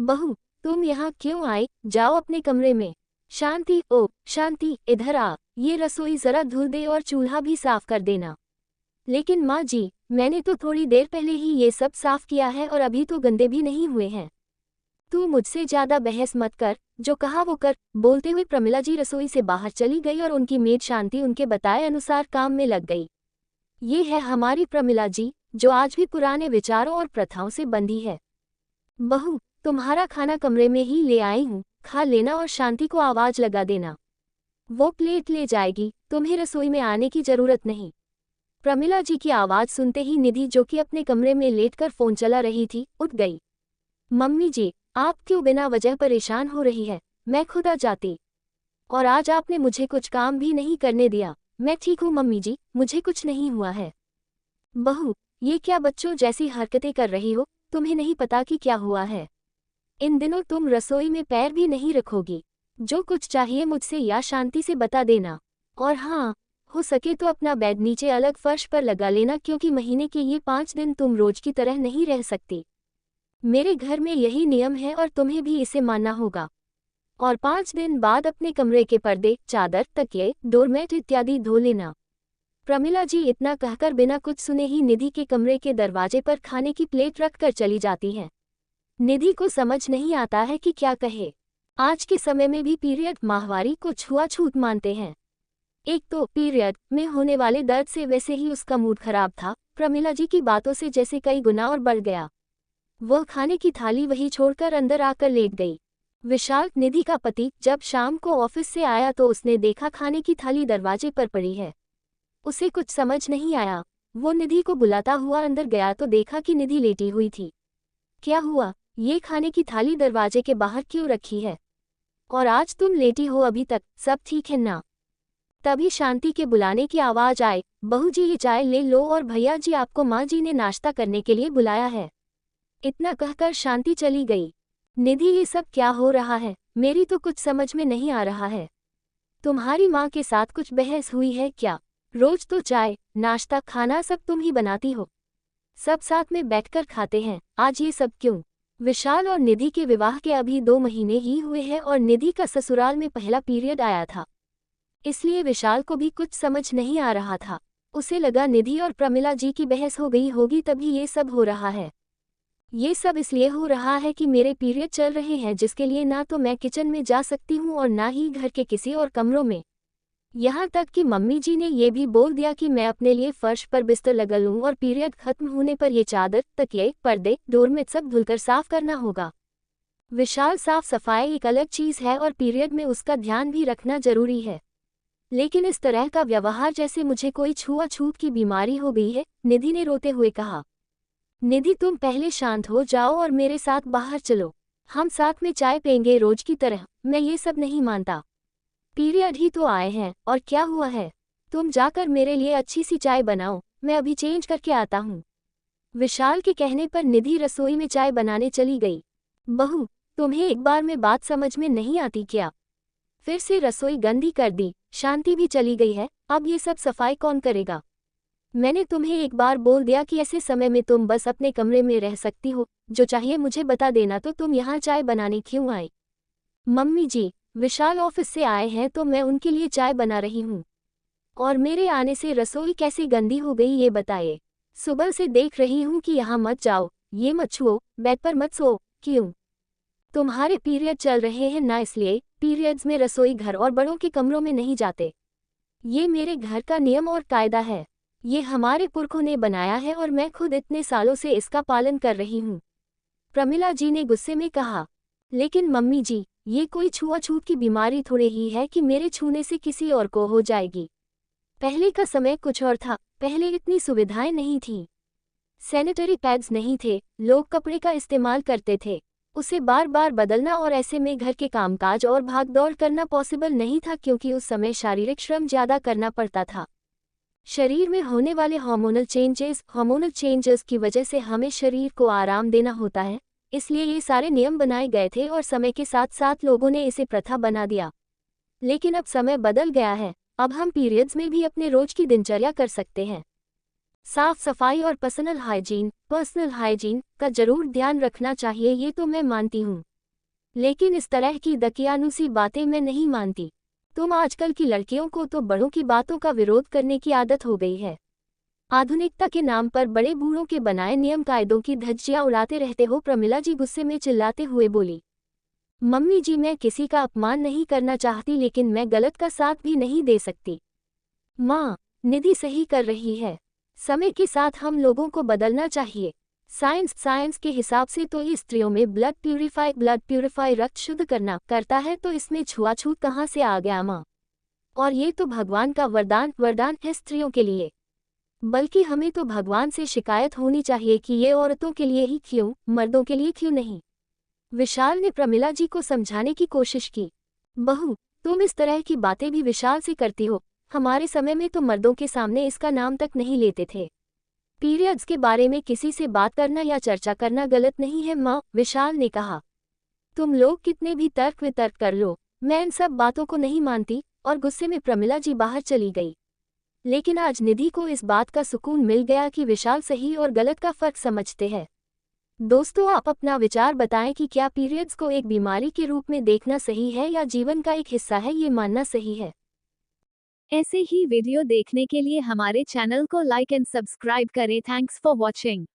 बहू, तुम यहाँ क्यों आई? जाओ अपने कमरे में। शांति, ओ शांति, इधर आ, ये रसोई जरा धुल दे और चूल्हा भी साफ कर देना। लेकिन माँ जी, मैंने तो थोड़ी देर पहले ही ये सब साफ किया है और अभी तो गंदे भी नहीं हुए हैं। तू मुझसे ज्यादा बहस मत कर, जो कहा वो कर। बोलते हुए प्रमिला जी रसोई से बाहर चली गई और उनकी मेड शांति उनके बताए अनुसार काम में लग गई। ये है हमारी प्रमिला जी, जो आज भी पुराने विचारों और प्रथाओं से बंधी है। बहू, तुम्हारा खाना कमरे में ही ले आई हूँ, खा लेना और शांति को आवाज लगा देना। वो प्लेट ले जाएगी, तुम्हें रसोई में आने की जरूरत नहीं। प्रमिला जी की आवाज सुनते ही निधि, जो कि अपने कमरे में लेटकर फोन चला रही थी, उठ गई। मम्मी जी, आप क्यों बिना वजह परेशान हो रही है? मैं खुद आ जाती। और आज आपने मुझे कुछ काम भी नहीं करने दिया। मैं ठीक हूँ मम्मी जी, मुझे कुछ नहीं हुआ है। बहू, ये क्या बच्चों जैसी हरकतें कर रही हो? तुम्हें नहीं पता कि क्या हुआ है? इन दिनों तुम रसोई में पैर भी नहीं रखोगी। जो कुछ चाहिए मुझसे या शांति से बता देना। और हाँ, हो सके तो अपना बेड नीचे अलग फर्श पर लगा लेना, क्योंकि महीने के ये 5 दिन तुम रोज की तरह नहीं रह सकती। मेरे घर में यही नियम है और तुम्हें भी इसे मानना होगा। और 5 दिन बाद अपने कमरे के पर्दे, चादर, तकिए, डोरमेट इत्यादि धो लेना। प्रमिला जी इतना कहकर बिना कुछ सुने ही निधि के कमरे के दरवाजे पर खाने की प्लेट रखकर चली जाती हैं। निधि को समझ नहीं आता है कि क्या कहे। आज के समय में भी पीरियड माहवारी को छुआछूत मानते हैं। एक तो पीरियड में होने वाले दर्द से वैसे ही उसका मूड खराब था, प्रमिला जी की बातों से जैसे कई गुना और बढ़ गया। वह खाने की थाली वही छोड़कर अंदर आकर लेट गई। विशाल, निधि का पति, जब शाम को ऑफिस से आया तो उसने देखा खाने की थाली दरवाजे पर पड़ी है। उसे कुछ समझ नहीं आया। वो निधि को बुलाता हुआ अंदर गया तो देखा कि निधि लेटी हुई थी। क्या हुआ? ये खाने की थाली दरवाजे के बाहर क्यों रखी है? और आज तुम लेटी हो अभी तक, सब ठीक है ना? तभी शांति के बुलाने की आवाज आई, बहू जी ये चाय ले लो और भैया जी आपको माँ जी ने नाश्ता करने के लिए बुलाया है। इतना कहकर शांति चली गई। निधि, ये सब क्या हो रहा है? मेरी तो कुछ समझ में नहीं आ रहा है। तुम्हारी माँ के साथ कुछ बहस हुई है क्या? रोज तो चाय, नाश्ता, खाना सब तुम ही बनाती हो। सब साथ में बैठकर खाते हैं, आज ये सब क्यों? विशाल और निधि के विवाह के अभी 2 महीने ही हुए हैं और निधि का ससुराल में पहला पीरियड आया था। इसलिए विशाल को भी कुछ समझ नहीं आ रहा था। उसे लगा निधि और प्रमिला जी की बहस हो गई होगी, तभी ये सब हो रहा है। ये सब इसलिए हो रहा है कि मेरे पीरियड चल रहे हैं, जिसके लिए ना तो मैं किचन में जा सकती हूँ और ना ही घर के किसी और कमरों में। यहाँ तक कि मम्मी जी ने ये भी बोल दिया कि मैं अपने लिए फर्श पर बिस्तर लगा लूँ और पीरियड खत्म होने पर ये चादर, तकिए, पर्दे, डोरमेट सब धुलकर साफ करना होगा। विशाल, साफ सफाई एक अलग चीज है और पीरियड में उसका ध्यान भी रखना जरूरी है। लेकिन इस तरह का व्यवहार जैसे मुझे कोई छुआछूत की बीमारी हो गई है, निधि ने रोते हुए कहा। निधि, तुम पहले शांत हो जाओ और मेरे साथ बाहर चलो। हम साथ में चाय पेंगे रोज की तरह। मैं ये सब नहीं मानता। पीरियड ही तो आए हैं, और क्या हुआ है? तुम जाकर मेरे लिए अच्छी सी चाय बनाओ, मैं अभी चेंज करके आता हूँ। विशाल के कहने पर निधि रसोई में चाय बनाने चली गई। बहू, तुम्हें एक बार में बात समझ में नहीं आती क्या? फिर से रसोई गंदी कर दी। शांति भी चली गई है, अब ये सब सफाई कौन करेगा? मैंने तुम्हें एक बार बोल दिया कि ऐसे समय में तुम बस अपने कमरे में रह सकती हो, जो चाहिए मुझे बता देना। तो तुम यहाँ चाय बनाने क्यों आई? मम्मी जी, विशाल ऑफिस से आए हैं तो मैं उनके लिए चाय बना रही हूँ। और मेरे आने से रसोई कैसे गंदी हो गई ये बताइए। सुबह से देख रही हूँ कि यहाँ मत जाओ, ये मत छुओ, बेड पर मत सो। क्यों? तुम्हारे पीरियड चल रहे हैं ना, इसलिए पीरियड्स में रसोई घर और बड़ों के कमरों में नहीं जाते। ये मेरे घर का नियम और कायदा है। ये हमारे पुरखों ने बनाया है और मैं खुद इतने सालों से इसका पालन कर रही हूँ। प्रमिला जी ने गुस्से में कहा। लेकिन मम्मी जी, ये कोई छुआछूत की बीमारी थोड़े ही है कि मेरे छूने से किसी और को हो जाएगी। पहले का समय कुछ और था, पहले इतनी सुविधाएं नहीं थीं। सैनिटरी पैड्स नहीं थे, लोग कपड़े का इस्तेमाल करते थे। उसे बार बार बदलना और ऐसे में घर के कामकाज और भागदौड़ करना पॉसिबल नहीं था, क्योंकि उस समय शारीरिक श्रम ज्यादा करना पड़ता था। शरीर में होने वाले हार्मोनल चेंजेस की वजह से हमें शरीर को आराम देना होता है, इसलिए ये सारे नियम बनाए गए थे और समय के साथ साथ लोगों ने इसे प्रथा बना दिया। लेकिन अब समय बदल गया है, अब हम पीरियड्स में भी अपने रोज की दिनचर्या कर सकते हैं। साफ सफाई और पर्सनल हाइजीन का जरूर ध्यान रखना चाहिए, ये तो मैं मानती हूँ। लेकिन इस तरह की दकियानूसी बातें मैं नहीं मानती। तुम आजकल की लड़कियों को तो बड़ों की बातों का विरोध करने की आदत हो गई है। आधुनिकता के नाम पर बड़े बूढ़ों के बनाए नियम कायदों की धज्जियां उड़ाते रहते हो, प्रमिला जी गुस्से में चिल्लाते हुए बोली। मम्मी जी, मैं किसी का अपमान नहीं करना चाहती, लेकिन मैं गलत का साथ भी नहीं दे सकती। माँ, निधि सही कर रही है। समय के साथ हम लोगों को बदलना चाहिए। साइंस के हिसाब से तो ये स्त्रियों में ब्लड प्यूरिफाई रक्त शुद्ध करता है, तो इसमें छुआछूत कहाँ से आ गया माँ? और ये तो भगवान का वरदान है स्त्रियों के लिए। बल्कि हमें तो भगवान से शिकायत होनी चाहिए कि ये औरतों के लिए ही क्यों, मर्दों के लिए क्यों नहीं? विशाल ने प्रमिला जी को समझाने की कोशिश की। बहू, तुम इस तरह की बातें भी विशाल से करती हो। हमारे समय में तो मर्दों के सामने इसका नाम तक नहीं लेते थे। पीरियड्स के बारे में किसी से बात करना या चर्चा करना गलत नहीं है माँ, विशाल ने कहा। तुम लोग कितने भी तर्क वितर्क कर लो, मैं इन सब बातों को नहीं मानती। और गुस्से में प्रमिला जी बाहर चली गई। लेकिन आज निधि को इस बात का सुकून मिल गया कि विशाल सही और गलत का फर्क समझते हैं। दोस्तों, आप अपना विचार बताएं कि क्या पीरियड्स को एक बीमारी के रूप में देखना सही है या जीवन का एक हिस्सा है, ये मानना सही है? ऐसे ही वीडियो देखने के लिए हमारे चैनल को लाइक एंड सब्सक्राइब करें। Thanks for watching.